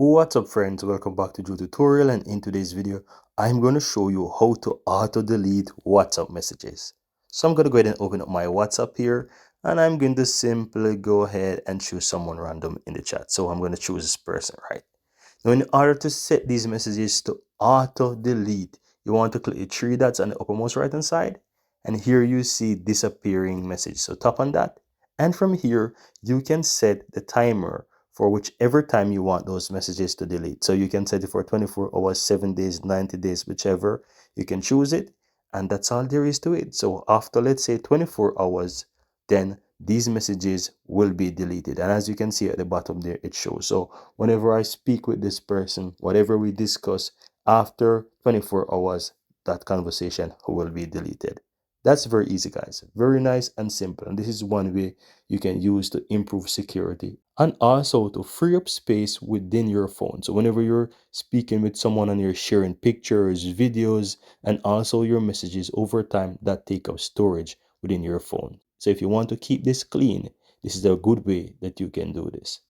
What's up friends, welcome back to Joe Tutorial, and in today's video I'm going to show you how to auto delete WhatsApp messages. So I'm going to go ahead and open up my WhatsApp here, and I'm going to simply go ahead and choose someone random in the chat. So I'm going to choose this person, right? Now in order to set these messages to auto delete, you want to click the three dots on the uppermost right hand side, and here you see disappearing message. So tap on that, and from here you can set the timer for whichever time you want those messages to delete. So you can set it for 24 hours, 7 days, 90 days, whichever. You can choose it, and that's all there is to it. So after, let's say, 24 hours, then these messages will be deleted. And as you can see at the bottom there, it shows. So whenever I speak with this person, whatever we discuss after 24 hours, that conversation will be deleted. That's very easy, guys. Very nice and simple. And this is one way you can use to improve security and also to free up space within your phone. So whenever you're speaking with someone and you're sharing pictures, videos, and also your messages over time, that take up storage within your phone. So if you want to keep this clean, this is a good way that you can do this.